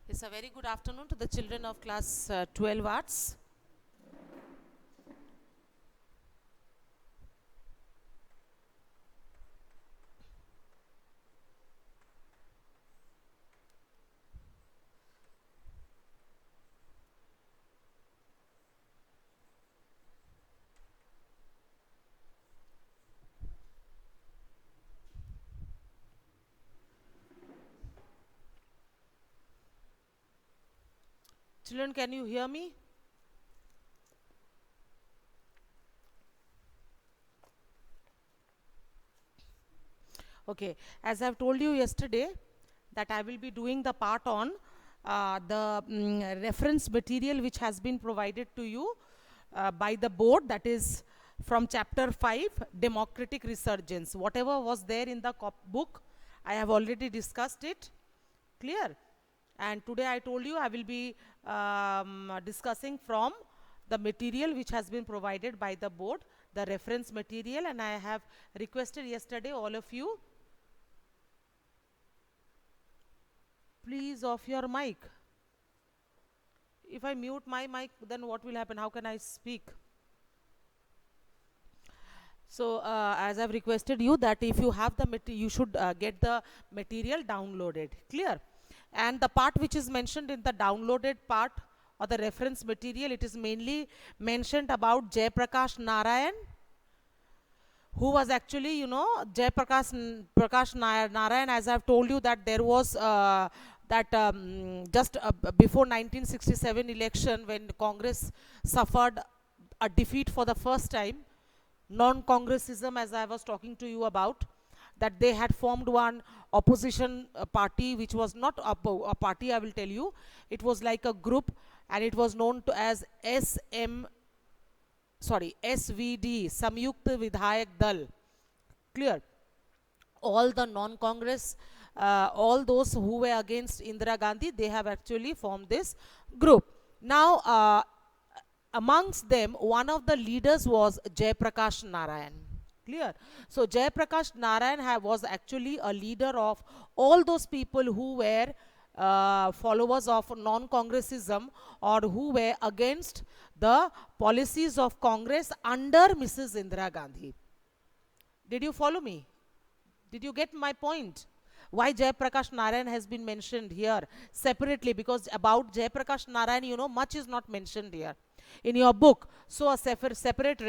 It's a very good afternoon to the children of class 12 arts. Children, can you hear me? Okay, as I've told you yesterday that I will be doing the part on the reference material which has been provided to you by the board, that is from chapter 5, Democratic Resurgence. Whatever was there in the book, I have already discussed it. Clear? And today I told you I will be discussing from the material which has been provided by the board, the reference material, and I have requested yesterday all of you, please off your mic. If I mute my mic, then what will happen? How can I speak? So, as I've requested you that if you have the material, you should get the material downloaded. Clear? And the part which is mentioned in the downloaded part or the reference material, it is mainly mentioned about Jay Prakash Narayan, who was actually, Jay Prakash Narayan, as I've told you that there was that just before 1967 election, when Congress suffered a defeat for the first time, non-congressism, as I was talking to you about, that they had formed one opposition party, which was not a party, I will tell you, it was like a group, and it was known to as SVD, Samyukt Vidhayak Dal. Clear? All the non-congress, all those who were against Indira Gandhi, they have actually formed this group. Now, amongst them, one of the leaders was Jay Prakash Narayan. Clear? So Jay Prakash Narayan was actually a leader of all those people who were followers of non-congressism, or who were against the policies of Congress under Mrs. Indira Gandhi. Did you follow me? Did you get my point? Why Jay Prakash Narayan has been mentioned here separately? Because about Jay Prakash Narayan, much is not mentioned here in your book. So a separate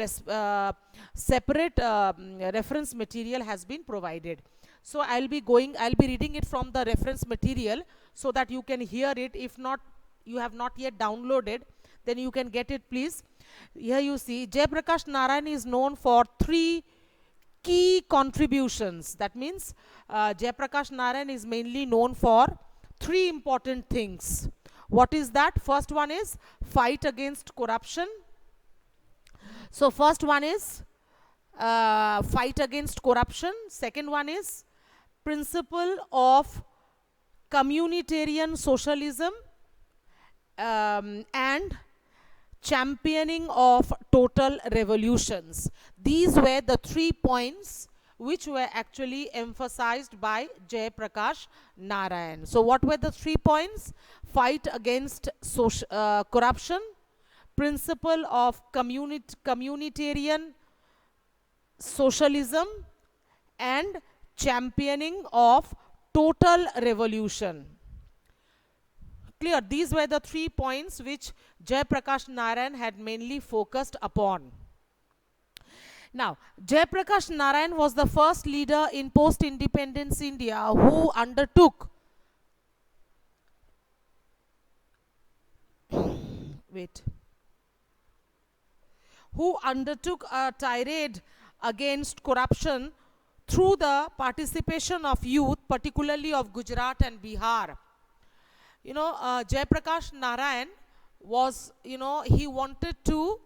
reference material has been provided. So I'll be reading it from the reference material so that you can hear it. If not, you have not yet downloaded, then you can get it, please. Here you see, Jay Prakash Narayan is known for three key contributions. That means Jay Prakash Narayan is mainly known for three important things. What is that? First one is fight against corruption. So first one is fight against corruption. Second one is principle of communitarian socialism, and championing of total revolutions. These were the 3 points which were actually emphasized by Jay Prakash Narayan. So what were the 3 points? Fight against corruption, principle of communitarian socialism, and championing of total revolution. Clear? These were the 3 points which Jay Prakash Narayan had mainly focused upon. Now, Jay Prakash Narayan was the first leader in post-independence India who undertook a tirade against corruption through the participation of youth, particularly of Gujarat and Bihar. Jay Prakash Narayan was, he wanted to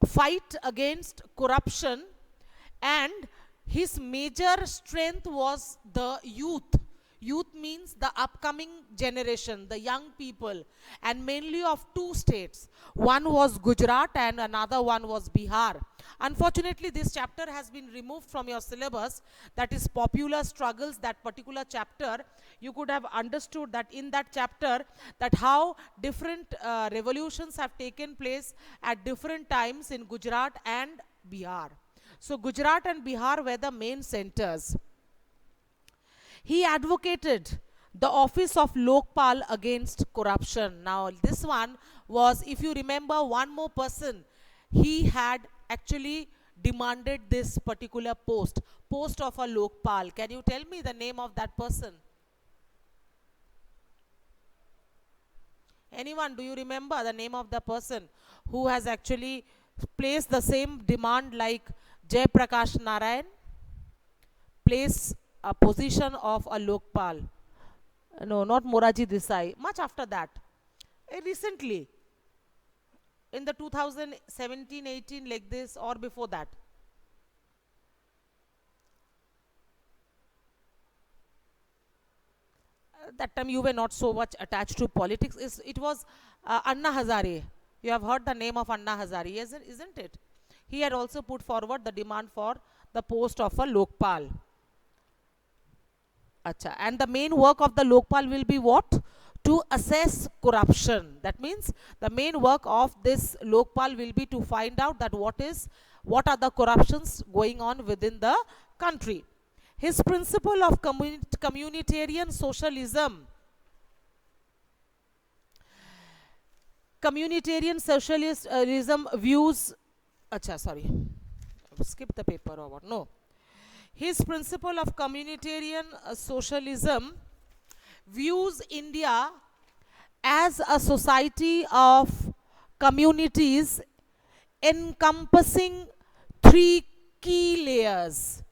fight against corruption, and his major strength was the youth. Youth means the upcoming generation, the young people, and mainly of two states. One was Gujarat and another one was Bihar. Unfortunately, this chapter has been removed from your syllabus. That is popular struggles, that particular chapter. You could have understood that in that chapter, that how different revolutions have taken place at different times in Gujarat and Bihar. So Gujarat and Bihar were the main centers. He advocated the office of Lokpal against corruption. Now, this one was, if you remember, one more person, he had actually demanded this particular post of a Lokpal. Can you tell me the name of that person? Anyone, do you remember the name of the person who has actually placed the same demand like Jay Prakash Narayan? Place a position of a Lokpal. No, not Moraji Desai. Much after that. Recently, in the 2017-18 like this or before that. That time you were not so much attached to politics. It was Anna Hazare. You have heard the name of Anna Hazare, isn't it? He had also put forward the demand for the post of a Lokpal. Acha. And the main work of the Lokpal will be what? To assess corruption. That means the main work of this Lokpal will be to find out that what are the corruptions going on within the country. His principle of communitarian socialism. Communitarian socialism views. Acha, sorry. Skip the paper or what? No. His principle of communitarian socialism views India as a society of communities encompassing three key layers,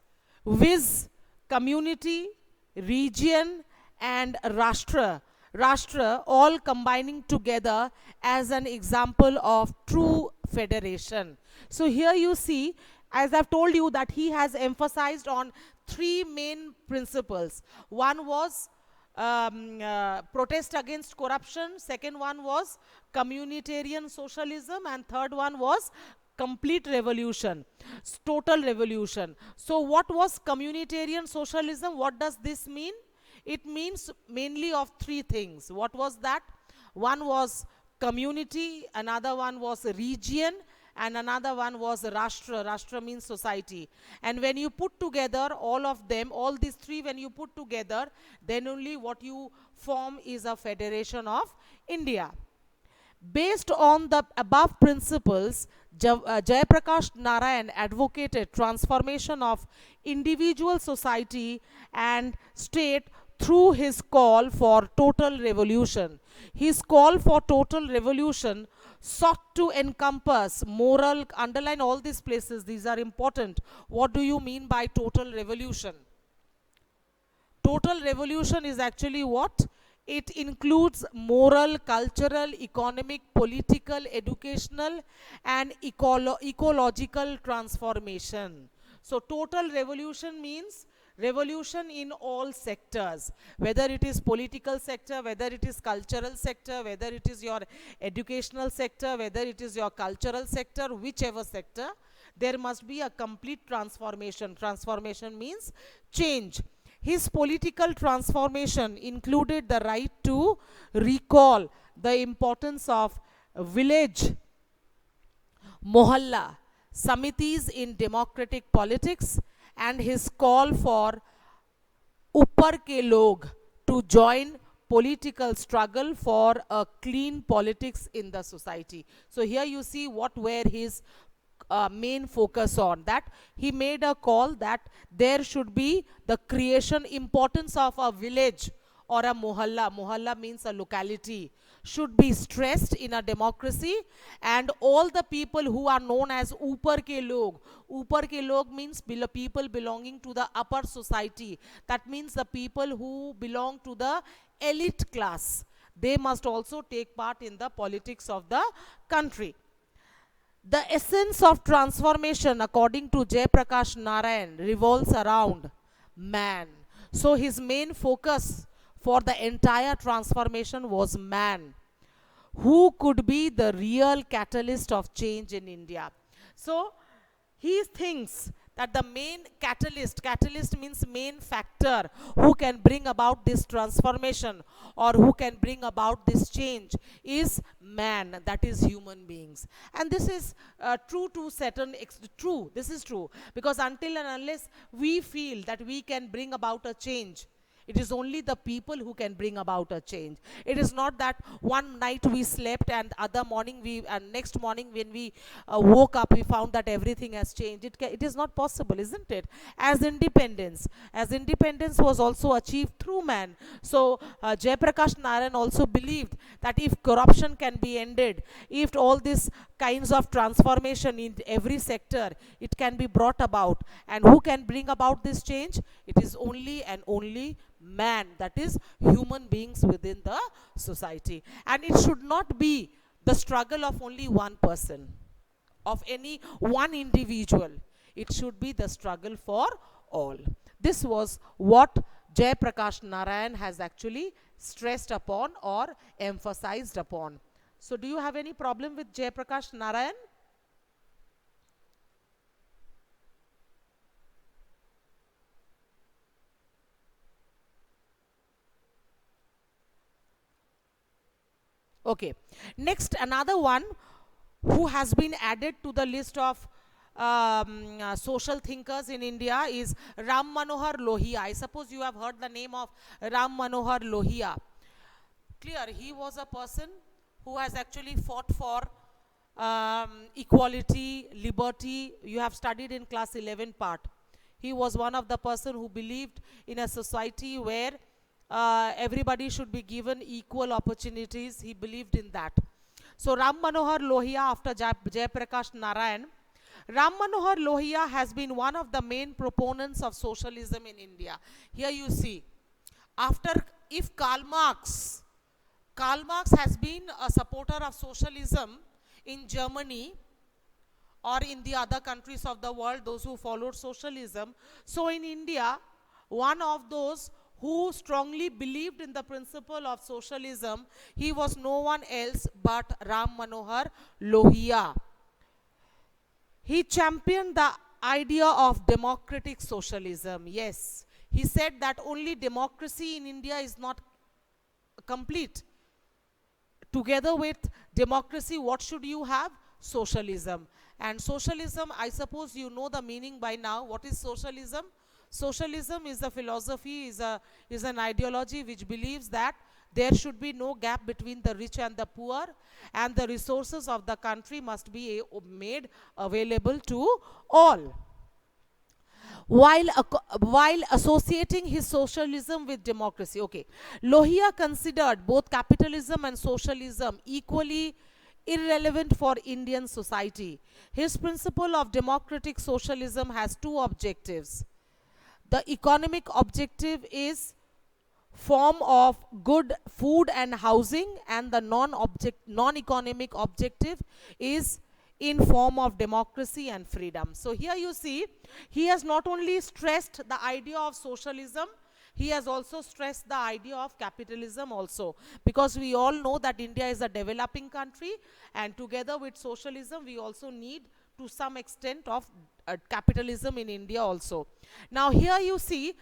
viz. Community, region and Rashtra. Rashtra all combining together as an example of true federation. So here you see, as I've told you, that he has emphasized on three main principles. One was protest against corruption, second one was communitarian socialism, and third one was complete revolution, total revolution. So what was communitarian socialism? What does this mean? It means mainly of three things. What was that? One was community, another one was region, and another one was Rashtra. Rashtra means society. And when you put together all of them, all these three, when you put together, then only what you form is a federation of India. Based on the above principles, Jayaprakash Narayan advocated transformation of individual society and state through his call for total revolution. His call for total revolution sought to encompass moral, underline all these places, these are important. What do you mean by total revolution? Total revolution is actually what? It includes moral, cultural, economic, political, educational and ecological transformation. So total revolution means revolution in all sectors, whether it is political sector, whether it is cultural sector, whether it is your educational sector, whether it is your cultural sector, whichever sector, there must be a complete transformation. Transformation means change. His political transformation included the right to recall the importance of village, mohalla, samitis in democratic politics, and his call for upar ke log to join political struggle for a clean politics in the society. So here you see what were his main focus on, that he made a call that there should be the creation, importance of a village or a mohalla. Mohalla means a locality, should be stressed in a democracy, and all the people who are known as upar ke log. Upar ke log means people belonging to the upper society. That means the people who belong to the elite class. They must also take part in the politics of the country. The essence of transformation, according to Jayaprakash Narayan, revolves around man. So his main focus for the entire transformation was man. Who could be the real catalyst of change in India? So he thinks that the main catalyst means main factor who can bring about this transformation or who can bring about this change is man, that is human beings. And this is true to certain true, this is true, because until and unless we feel that we can bring about a change, it is only the people who can bring about a change. It is not that one night we slept and other morning we and next morning when we woke up we found that everything has changed. It is not possible, isn't it? As independence was also achieved through man. So Jayaprakash Narayan also believed that if corruption can be ended, if all these kinds of transformation in every sector, it can be brought about. And who can bring about this change? It is only and only man, that is human beings within the society. And it should not be the struggle of only one person, of any one individual. It should be the struggle for all. This was what Jayaprakash Narayan has actually stressed upon or emphasized upon. So do you have any problem with Jayaprakash Narayan? Okay. Next, another one who has been added to the list of social thinkers in India is Ram Manohar Lohia. I suppose you have heard the name of Ram Manohar Lohia. Clear, he was a person who has actually fought for equality, liberty. You have studied in class 11 part. He was one of the person who believed in a society where everybody should be given equal opportunities. He believed in that. So Ram Manohar Lohia, after Jayaprakash Narayan, Ram Manohar Lohia has been one of the main proponents of socialism in India. Here you see, after if Karl Marx has been a supporter of socialism in Germany or in the other countries of the world, those who followed socialism. So in India, one of those who strongly believed in the principle of socialism, he was no one else but Ram Manohar Lohia. He championed the idea of democratic socialism. Yes, he said that only democracy in India is not complete. Together with democracy, what should you have? Socialism. And socialism, I suppose you know the meaning by now. What is socialism? Socialism is a philosophy, is an ideology which believes that there should be no gap between the rich and the poor, and the resources of the country must be made available to all. While associating his socialism with democracy. Okay, Lohia considered both capitalism and socialism equally irrelevant for Indian society. His principle of democratic socialism has two objectives. The economic objective is form of good food and housing, and the non-economic objective is in form of democracy and freedom. So here you see, he has not only stressed the idea of socialism, he has also stressed the idea of capitalism also, because we all know that India is a developing country, and together with socialism we also need to some extent of capitalism in India also. Now here you see,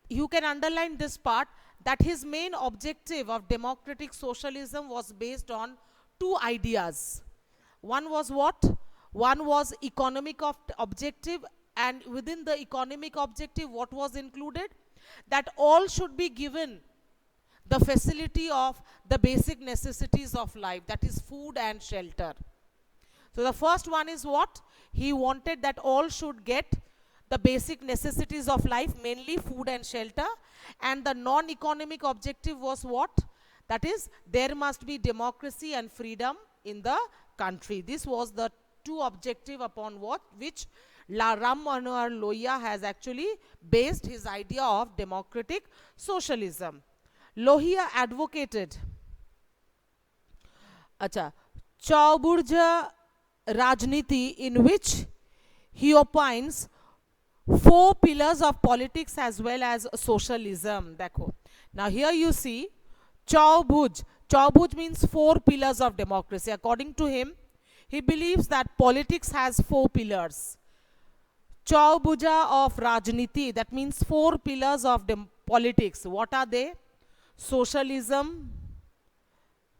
you can underline this part, that his main objective of democratic socialism was based on two ideas. One was what? One was economic objective, and within the economic objective, what was included? That all should be given the facility of the basic necessities of life, that is food and shelter. So the first one is what? He wanted that all should get the basic necessities of life, mainly food and shelter. And the non-economic objective was what? That is, there must be democracy and freedom in the country. This was the two objective upon which Ram Manohar Lohia has actually based his idea of democratic socialism. Lohia advocated Chauburja Rajniti, in which he opines four pillars of politics as well as socialism. Dekho. Now here you see Chaubhuj. Chaubhuj means four pillars of democracy. According to him, he believes that politics has four pillars. Chaubhuja of Rajniti, that means four pillars of politics. What are they? Socialism,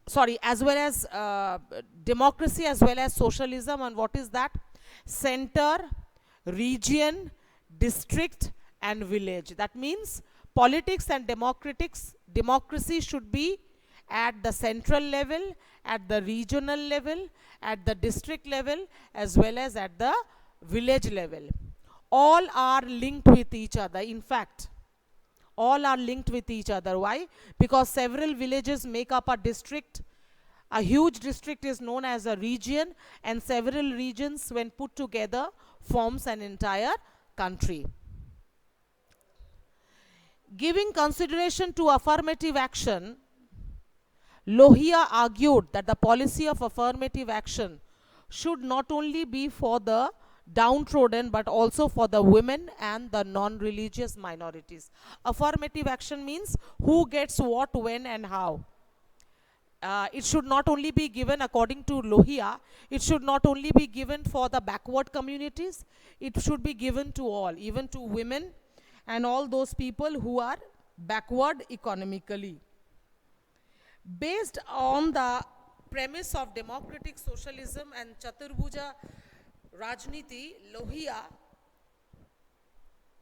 sorry, as well as democracy as well as socialism. And what is that? Center, region, district and village. That means politics and democracy should be at the central level, at the regional level, at the district level as well as at the village level. All are linked with each other. In fact, all are linked with each other. Why? Because several villages make up a district. A huge district is known as a region, and several regions when put together forms an entire country. Giving consideration to affirmative action, Lohia argued that the policy of affirmative action should not only be for the downtrodden but also for the women and the non-religious minorities. Affirmative action means who gets what, when and how. It should not only be given, according to Lohia, it should not only be given for the backward communities, it should be given to all, even to women and all those people who are backward economically. Based on the premise of democratic socialism and Chaturbhuja Rajniti, Lohia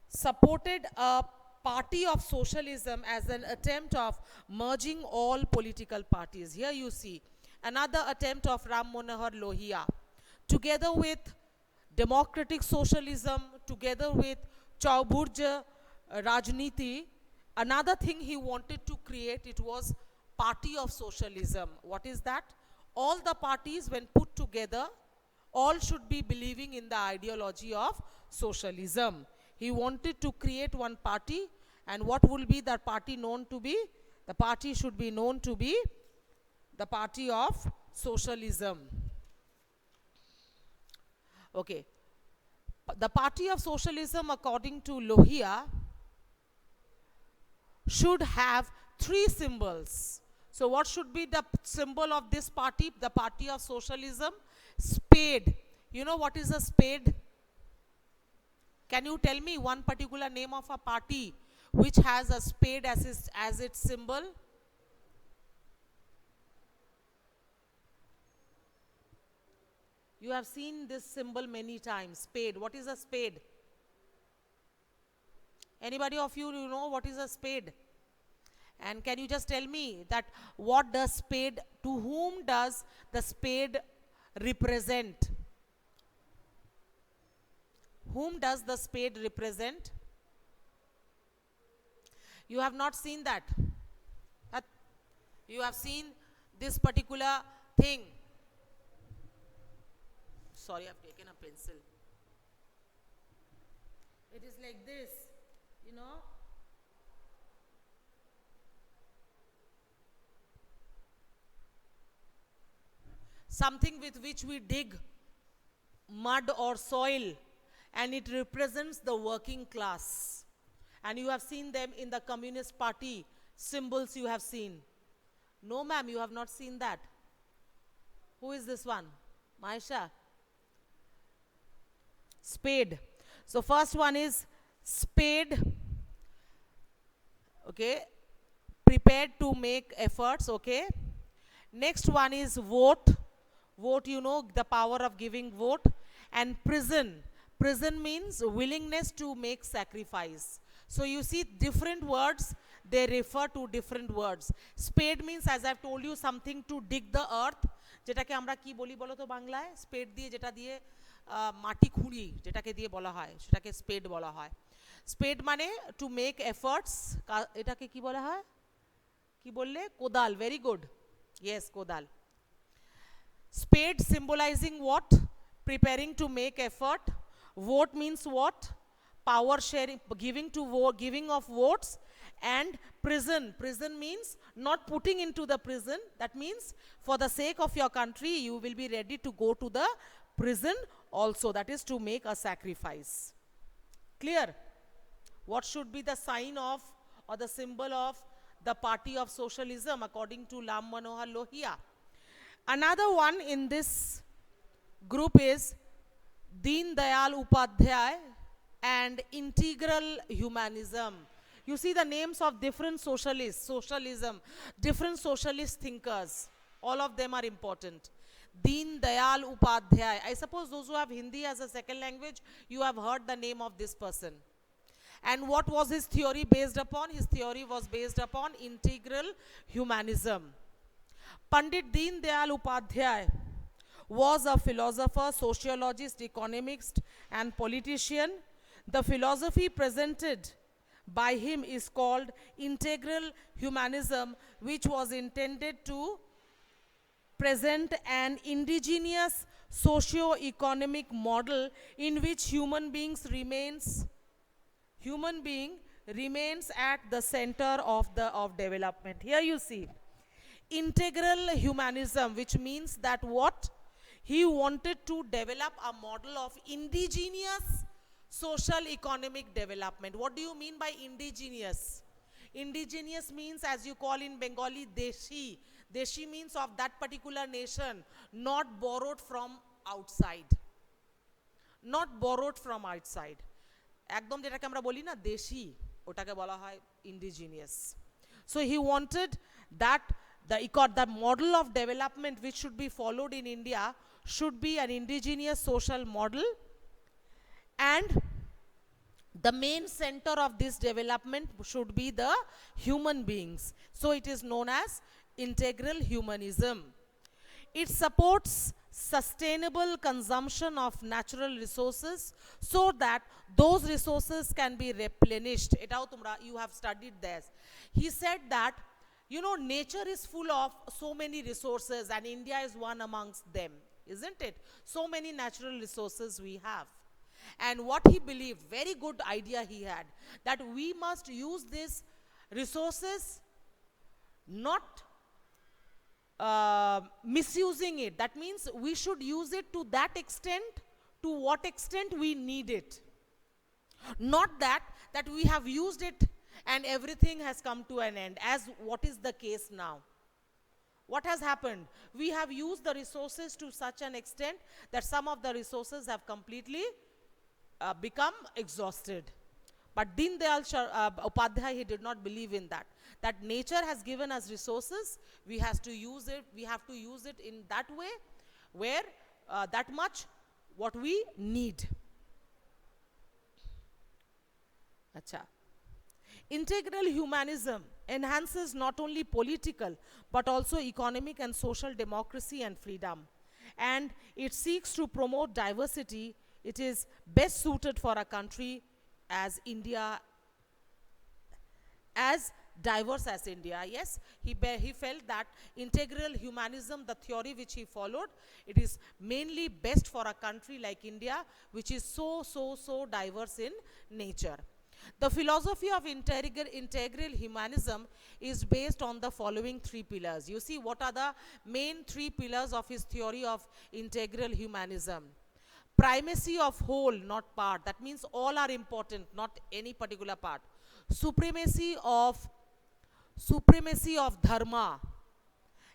supported a party of socialism as an attempt of merging all political parties. Here you see another attempt of Ram Manohar Lohia. Together with democratic socialism, together with Chaubhuja Rajniti, another thing he wanted to create, it was party of socialism. What is that? All the parties when put together, all should be believing in the ideology of socialism. He wanted to create one party, and what will be that party known to be? The party should be known to be the party of socialism. Okay. The party of socialism, according to Lohia, should have three symbols. So what should be the symbol of this party, the party of socialism? Spade. You know what is a spade? Can you tell me one particular name of a party which has a spade as its symbol? You have seen this symbol many times. Spade. What is a spade? Anybody of you know what is a spade? And can you just tell me that what does spade, to whom does the spade represent? Whom does the spade represent? You have not seen that. You have seen this particular thing. Sorry, I've taken a pencil. It is like this, you know. Something with which we dig mud or soil, and it represents the working class. And you have seen them in the Communist Party symbols you have seen. No ma'am, you have not seen that. Who is this one? Maisha? Spade. So first one is spade. Okay. Prepared to make efforts. Okay. Next one is vote. Vote, you know, the power of giving vote. And prison. Prison means willingness to make sacrifice. So you see different words, they refer to different words. Spade means, as I've told you, something to dig the earth. যেটাকে আমরা কি বলি বলো তো বাংলায়? স্পেড দিয়ে যেটা দিয়ে মাটি খুঁড়ি, যেটাকে দিয়ে বলা হয় সেটাকে স্পেড বলা হয়। স্পেড মানে টু মেক এফর্টস, এটাকে কি বলা হয়? কি বললে? কোদাল। Very good. ইয়েস, কোদাল। Spade symbolizing what? Preparing to make effort. Vote means what? Power sharing, giving to vote, giving of votes. And prison. Prison means not putting into the prison. That means for the sake of your country, you will be ready to go to the prison also. That is to make a sacrifice. Clear? What should be the sign of or the symbol of the party of socialism according to Ram Manohar Lohia? Another one in this group is Deen Dayal Upadhyay and integral humanism. You see the names of different socialists, socialism, different socialist thinkers. All of them are important. Deen Dayal Upadhyay. I suppose those who have Hindi as a second language, you have heard the name of this person. And what was his theory based upon? His theory was based upon integral humanism. Pandit Deen Dayal Upadhyay was a philosopher, sociologist, economist, and politician. The philosophy presented by him is called integral humanism, which was intended to present an indigenous socio-economic model in which human being remains at the center of development. Here you see integral humanism, which means that what he wanted to develop a model of indigenous social economic development. What do you mean by indigenous? Indigenous means, as you call in Bengali, deshi. Deshi means of that particular nation, not borrowed from outside. Not borrowed from outside. একদম যেটাকে আমরা বলি না দেশি, ওটাকে বলা হয় indigenous. So he wanted that the model of development which should be followed in India should be an indigenous social model, and the main center of this development should be the human beings. So it is known as integral humanism. It supports sustainable consumption of natural resources so that those resources can be replenished. You have studied this. He said that, you know, nature is full of so many resources and India is one amongst them, isn't it? So many natural resources we have. And what he believed, very good idea he had, that we must use these resources, not misusing it. That means we should use it to that extent, to what extent we need it. Not that we have used it and everything has come to an end, as what is the case now. What has happened? We have used the resources to such an extent that some of the resources have completely become exhausted. But Deen Dayal Upadhyay, he did not believe in that. That nature has given us resources, we have to use it in that way where that much what we need. Acha. Integral humanism enhances not only political but also economic and social democracy and freedom. And it seeks to promote diversity. It is best suited for a country as India, as diverse as India. Yes, he felt that integral humanism, the theory which he followed, it is mainly best for a country like India, which is so diverse in nature. The philosophy of integral humanism is based on the following three pillars. You see, what are the main three pillars of his theory of integral humanism? Primacy of whole, not part. That means all are important, not any particular part. Supremacy of dharma,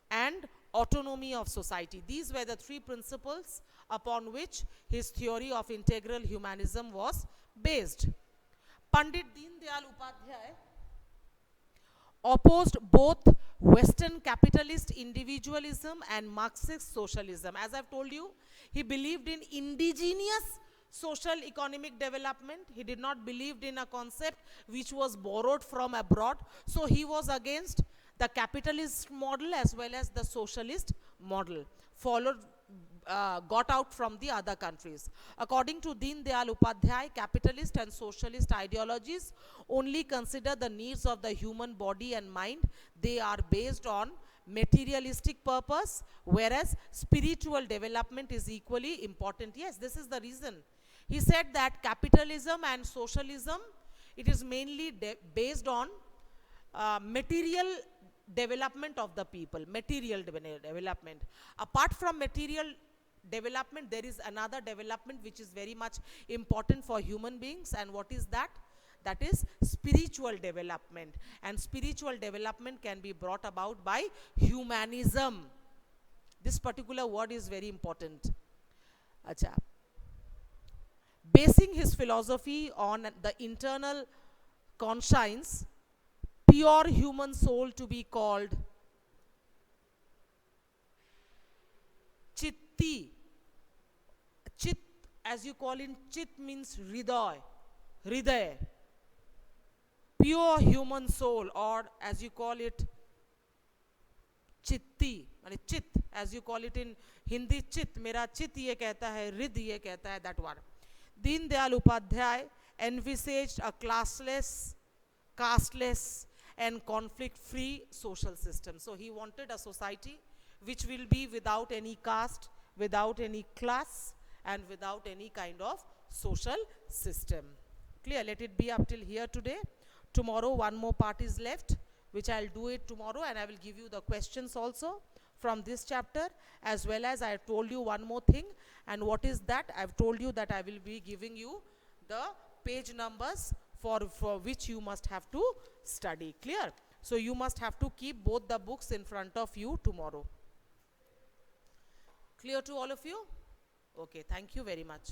and autonomy of society. These were the three principles upon which his theory of integral humanism was based. Pandit Deen Dayal Upadhyay opposed both Western capitalist individualism and Marxist socialism. As I've told you, he believed in indigenous social economic development. He did not believe in a concept which was borrowed from abroad. So he was against the capitalist model as well as the socialist model, got out from the other countries. According to Deen Dayal Upadhyay, capitalist and socialist ideologies only consider the needs of the human body and mind. They are based on materialistic purpose, whereas spiritual development is equally important. Yes, this is the reason. He said that capitalism and socialism, it is mainly based on material development of the people, material development. Apart from material development, there is another development which is very much important for human beings, and what is that? That is spiritual development, and spiritual development can be brought about by humanism. This particular word is very important. Acha. Basing his philosophy on the internal conscience, pure human soul to be called chitti. Chit, as you call in, chit means hriday, hriday. Pure human soul, or as you call it, चित्ती, माने चित, as you call it in Hindi, चित, मेरा चित ये कहता है, हृद ये कहता है, that one. Deendayal Upadhyay envisaged a classless, casteless and conflict-free social system. So he wanted a society which will be without any caste, without any class, and without any kind of social system. Clear? Let it be up till here today. Tomorrow one more part is left, which I'll do it tomorrow, and I will give you the questions also from this chapter, as well as I have told you one more thing. And what is that? I've told you that I will be giving you the page numbers for which you must have to study. Clear? So you must have to keep both the books in front of you tomorrow. Clear to all of you? Okay, thank you very much.